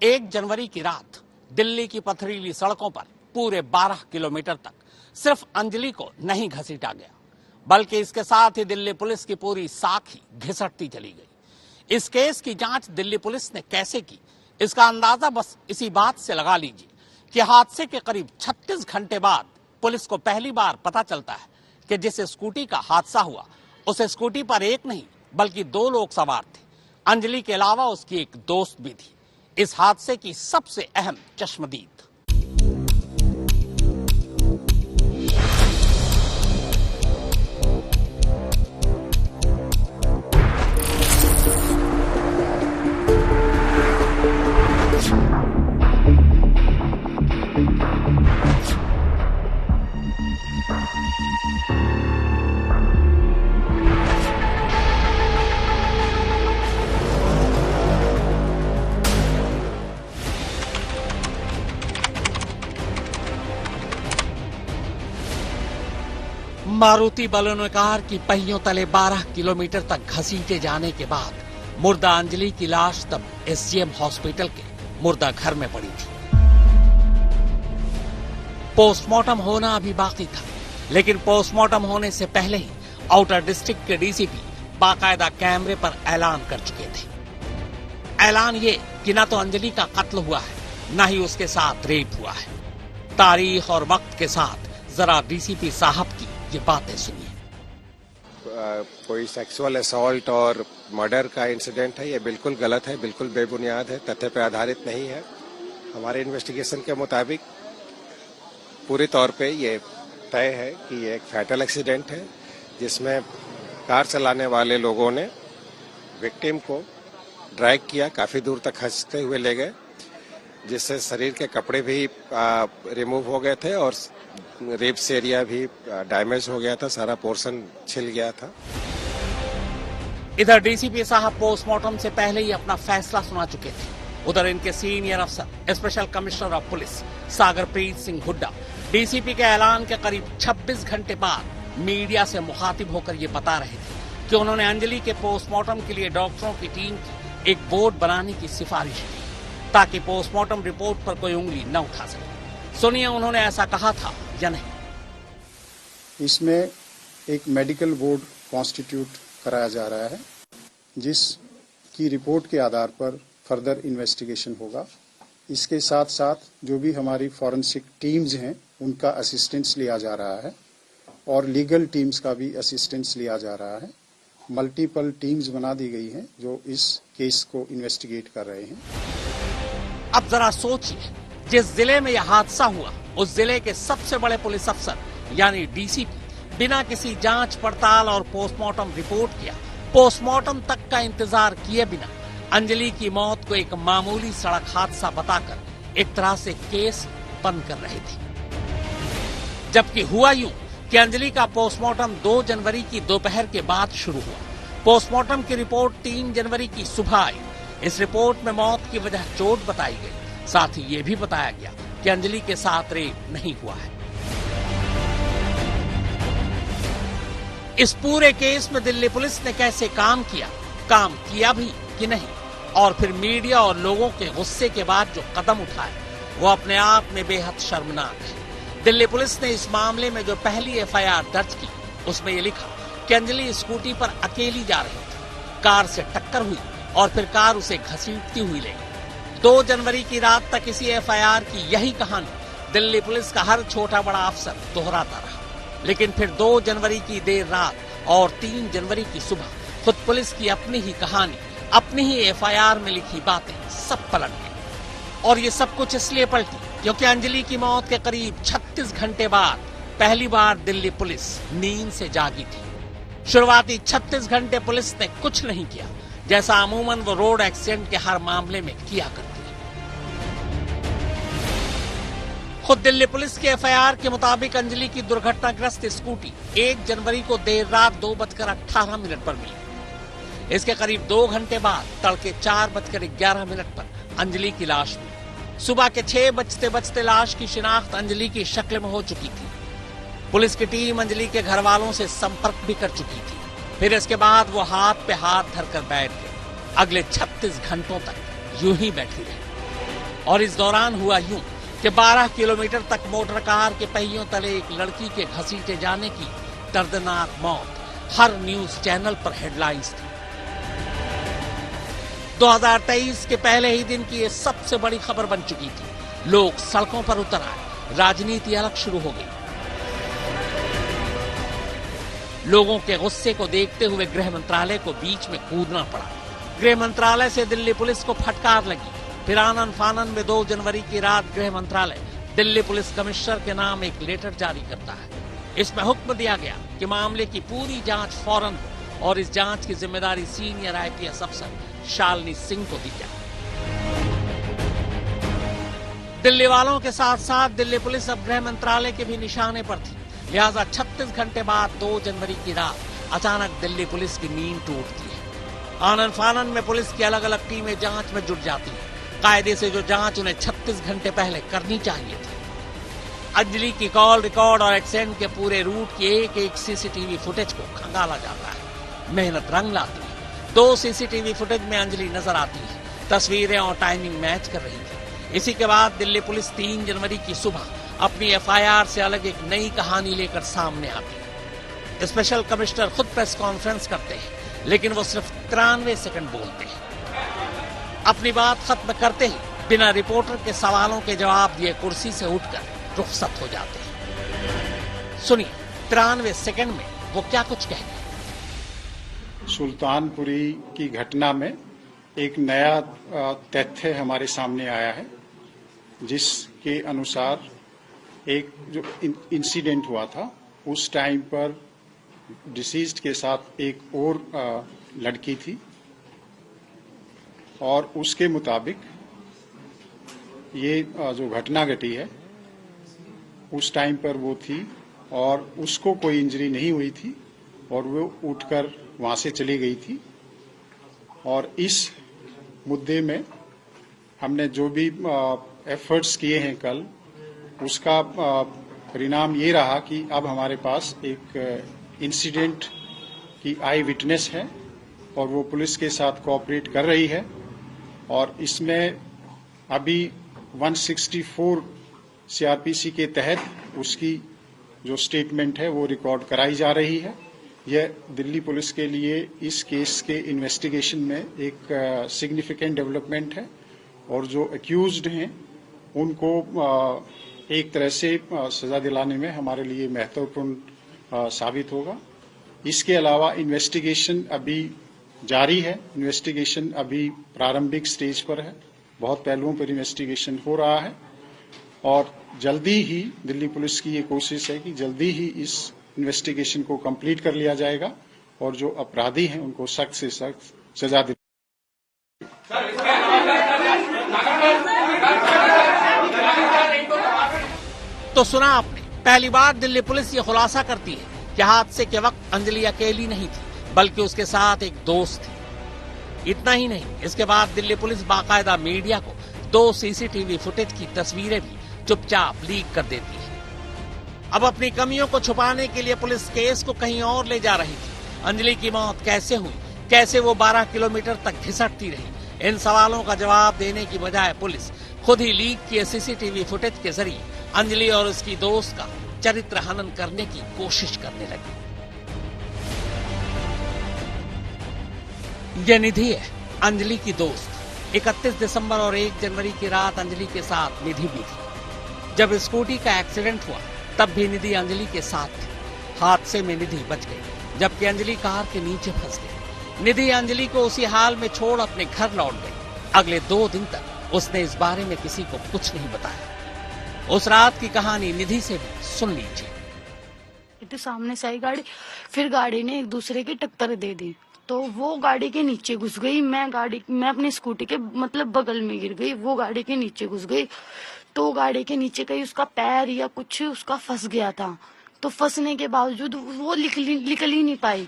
1 जनवरी की रात दिल्ली की पथरीली सड़कों पर पूरे 12 किलोमीटर तक सिर्फ अंजलि को नहीं घसीटा गया, बल्कि इसके साथ ही दिल्ली पुलिस की पूरी साख ही घिसटती चली गई। इस केस की जांच दिल्ली पुलिस ने कैसे की, इसका अंदाजा बस इसी बात से लगा लीजिए कि हादसे के करीब 36 घंटे बाद पुलिस को पहली बार पता चलता है कि जिस स्कूटी का हादसा हुआ उस स्कूटी पर एक नहीं बल्कि 2 लोग सवार थे। अंजलि के अलावा उसकी एक दोस्त भी थी। इस हादसे की सबसे अहम चश्मदीद मारुति बलेनो कार की पहियों तले 12 किलोमीटर तक घसीटे जाने के बाद मुर्दा अंजलि की लाश तब एसजीएम हॉस्पिटल के मुर्दा घर में पड़ी थी। पोस्टमार्टम होना अभी बाकी था, लेकिन पोस्टमार्टम होने से पहले ही आउटर डिस्ट्रिक्ट के डीसीपी बाकायदा कैमरे पर ऐलान कर चुके थे। ऐलान ये कि न तो अंजलि का कत्ल हुआ है, न ही उसके साथ रेप हुआ है। तारीख और वक्त के साथ जरा डीसीपी साहब की ये बातें सुनिए। कोई सेक्सुअल असॉल्ट और मर्डर का इंसिडेंट है, ये बिल्कुल गलत है, बिल्कुल बेबुनियाद है, तथ्य पर आधारित नहीं है। हमारे इन्वेस्टिगेशन के मुताबिक पूरे तौर पे ये तय है कि ये एक फैटल एक्सीडेंट है, जिसमें कार चलाने वाले लोगों ने विक्टिम को ड्रैग किया, काफी दूर तक खींचते हुए ले गए, जिससे शरीर के कपड़े भी रिमूव हो गए थे और रेप्स एरिया भी डैमेज हो गया था, सारा पोर्शन छिल गया था। इधर डीसीपी साहब पोस्टमार्टम से पहले ही अपना फैसला सुना चुके थे। उधर इनके सीनियर अफसर special commissioner of police Sagarpreet Singh Hooda DCP के ऐलान के करीब 26 घंटे बाद मीडिया से मुखातिब होकर ये बता रहे थे कि उन्होंने अंजलि के पोस्टमार्टम के लिए डॉक्टरों की टीम की एक बोर्ड बनाने की सिफारिश की ताकि पोस्टमार्टम रिपोर्ट पर कोई उंगली न उठा सके। सुनिए उन्होंने ऐसा कहा था या नहीं। इसमें एक मेडिकल बोर्ड कॉन्स्टिट्यूट कराया जा रहा है, जिसकी रिपोर्ट के आधार पर फर्दर इन्वेस्टिगेशन होगा। इसके साथ साथ जो भी हमारी फॉरेंसिक टीम्स हैं उनका असिस्टेंस लिया जा रहा है और लीगल टीम्स का भी असिस्टेंस लिया जा रहा है। मल्टीपल टीम्स बना दी गई हैं जो इस केस को इन्वेस्टिगेट कर रहे हैं। अब जरा सोचिए, जिस जिले में यह हादसा हुआ उस जिले के सबसे बड़े पुलिस अफसर यानी डीसीपी बिना किसी जांच पड़ताल और पोस्टमार्टम रिपोर्ट किया, पोस्टमार्टम तक का इंतजार किए बिना अंजलि की मौत को एक मामूली सड़क हादसा बताकर एक तरह से केस बंद कर रहे थे। जबकि हुआ यूं कि अंजलि का पोस्टमार्टम 2 जनवरी की दोपहर के बाद शुरू हुआ। पोस्टमार्टम की रिपोर्ट 3 जनवरी की सुबह आई। इस रिपोर्ट में मौत की वजह चोट बताई गई, साथ ही ये भी बताया गया कि अंजलि के साथ रेप नहीं हुआ है। इस पूरे केस में दिल्ली पुलिस ने कैसे काम किया भी कि नहीं, और फिर मीडिया और लोगों के गुस्से के बाद जो कदम उठाए वो अपने आप में बेहद शर्मनाक है। दिल्ली पुलिस ने इस मामले में जो पहली एफआईआर दर्ज की उसमें ये लिखा कि अंजलि स्कूटी पर अकेली जा रही थी, कार से टक्कर हुई और फिर कार उसे घसीटती हुई ले गई। 2 जनवरी की रात तक इसी एफआईआर की यही कहानी दिल्ली पुलिस का हर छोटा बड़ा अफसर दोहराता रहा। लेकिन फिर 2 जनवरी की देर रात और 3 जनवरी की सुबह खुद पुलिस की अपनी ही कहानी, अपनी ही एफआईआर में लिखी बातें सब पलट गई। और ये सब कुछ इसलिए पलटी क्योंकि अंजलि की मौत के करीब 36 घंटे बाद पहली बार दिल्ली पुलिस नींद से जागी थी। शुरुआती 36 घंटे पुलिस ने कुछ नहीं किया, जैसा अमूमन वो रोड एक्सीडेंट के हर मामले में किया करती है। खुद दिल्ली पुलिस के एफआईआर के मुताबिक अंजलि की दुर्घटनाग्रस्त स्कूटी 1 जनवरी को देर रात 2:18 पर मिली। इसके करीब 2 घंटे बाद तड़के 4:11 पर अंजलि की लाश मिली। सुबह के 6 बजते लाश की शिनाख्त अंजलि की शक्ल में हो चुकी थी। पुलिस की टीम अंजलि के घर वालों से संपर्क भी कर चुकी थी। फिर इसके बाद वो हाथ पे हाथ धरकर बैठ गए। अगले 36 घंटों तक यूं ही बैठी रही। और इस दौरान हुआ यूं कि 12 किलोमीटर तक मोटर कार के पहियों तले एक लड़की के घसीटे जाने की दर्दनाक मौत हर न्यूज चैनल पर हेडलाइंस थी। 2023 के पहले ही दिन की ये सबसे बड़ी खबर बन चुकी थी। लोग सड़कों पर उतर आए, राजनीति अलग शुरू हो गई। लोगों के गुस्से को देखते हुए गृह मंत्रालय को बीच में कूदना पड़ा। गृह मंत्रालय से दिल्ली पुलिस को फटकार लगी। फिर आनन फानन में 2 जनवरी की रात गृह मंत्रालय दिल्ली पुलिस कमिश्नर के नाम एक लेटर जारी करता है। इसमें हुक्म दिया गया कि मामले की पूरी जांच फौरन हो और इस जांच की जिम्मेदारी सीनियर आईपीएस अफसर शालिनी सिंह को दी जाए। दिल्ली वालों के साथ साथ दिल्ली पुलिस अब गृह मंत्रालय के भी निशाने पर थी। लिहाजा 36 घंटे बाद 2 जनवरी की रात अचानक दिल्ली पुलिस की नींद टूटती है। आनन फानन में पुलिस की अलग अलग टीमें जांच में जुट जाती हैं। कायदे से जो जांच उन्हें 36 घंटे पहले करनी चाहिए थी। अंजलि की कॉल रिकॉर्ड और एक्सीडेंट के पूरे रूट की एक सीसीटीवी फुटेज को खंगाला जाता है। मेहनत रंग लाती है। 2 सीसीटीवी फुटेज में अंजलि नजर आती है। तस्वीरें और टाइमिंग मैच कर रही थी। इसी के बाद दिल्ली पुलिस 3 जनवरी की सुबह अपनी एफआईआर से अलग एक नई कहानी लेकर सामने आती है। स्पेशल कमिश्नर खुद प्रेस कॉन्फ्रेंस करते हैं, लेकिन वो सिर्फ 93 सेकंड बोलते हैं। अपनी बात खत्म करते ही बिना रिपोर्टर के सवालों के जवाब दिए कुर्सी से उठकर रुखसत हो जाते हैं। सुनिए 93 सेकंड में वो क्या कुछ कहते हैं। सुल्तानपुरी की घटना में एक नया तथ्य हमारे सामने आया है, जिसके अनुसार एक जो इंसिडेंट हुआ था उस टाइम पर डिसीज्ड के साथ एक और लड़की थी और उसके मुताबिक ये जो घटना घटी है उस टाइम पर वो थी और उसको कोई इंजरी नहीं हुई थी और वो उठकर वहां से चली गई थी। और इस मुद्दे में हमने जो भी एफर्ट्स किए हैं कल, उसका परिणाम ये रहा कि अब हमारे पास एक इंसिडेंट की आई विटनेस है और वो पुलिस के साथ कोऑपरेट कर रही है। और इसमें अभी 164 सीआरपीसी के तहत उसकी जो स्टेटमेंट है वो रिकॉर्ड कराई जा रही है। यह दिल्ली पुलिस के लिए इस केस के इन्वेस्टिगेशन में एक सिग्निफिकेंट डेवलपमेंट है और जो अक्यूज्ड हैं उनको एक तरह से सजा दिलाने में हमारे लिए महत्वपूर्ण साबित होगा। इसके अलावा इन्वेस्टिगेशन अभी जारी है। इन्वेस्टिगेशन अभी प्रारंभिक स्टेज पर है। बहुत पहलुओं पर इन्वेस्टिगेशन हो रहा है और जल्दी ही दिल्ली पुलिस की ये कोशिश है कि जल्दी ही इस इन्वेस्टिगेशन को कंप्लीट कर लिया जाएगा और जो अपराधी हैं उनको सख्त से सख्त सजा दी। तो सुना आपने, पहली बार दिल्ली पुलिस ये खुलासा करती है कि हादसे के वक्त अंजलि अकेली नहीं थी, बल्कि उसके साथ एक दोस्त थी। इतना ही नहीं, इसके बाद दिल्ली पुलिस बाकायदा मीडिया को 2 सीसीटीवी फुटेज की तस्वीरें भी चुपचाप लीक कर देती है। अब अपनी कमियों को छुपाने के लिए पुलिस केस को कहीं और ले जा रही थी। अंजलि की मौत कैसे हुई, कैसे वो 12 किलोमीटर तक घिसटती रही, इन सवालों का जवाब देने की बजाय पुलिस खुद ही लीक किए सीसीटीवी फुटेज के जरिए अंजलि और उसकी दोस्त का चरित्र हनन करने की कोशिश करने लगी। यह निधि है, अंजलि की दोस्त। 31 दिसंबर और 1 जनवरी की रात अंजलि के साथ निधि भी थी। जब स्कूटी का एक्सीडेंट हुआ तब भी निधि अंजलि के साथ थी। हादसे में निधि बच गई, जबकि अंजलि कार के नीचे फंस गई। निधि अंजलि को उसी हाल में छोड़ अपने घर लौट गई। अगले 2 दिन तक उसने इस बारे में किसी को कुछ नहीं बताया। उस रात की कहानी निधि से भी सुन लीजिए। तो सामने से आई गाड़ी, फिर गाड़ी ने एक दूसरे की टक्कर दे दी तो वो गाड़ी के नीचे घुस गई। मैं अपनी स्कूटी के मतलब बगल में गिर गई, वो गाड़ी के नीचे घुस गई। तो गाड़ी के नीचे कहीं उसका पैर या कुछ उसका फंस गया था, तो फंसने के बावजूद वो निकल ही नहीं पाई।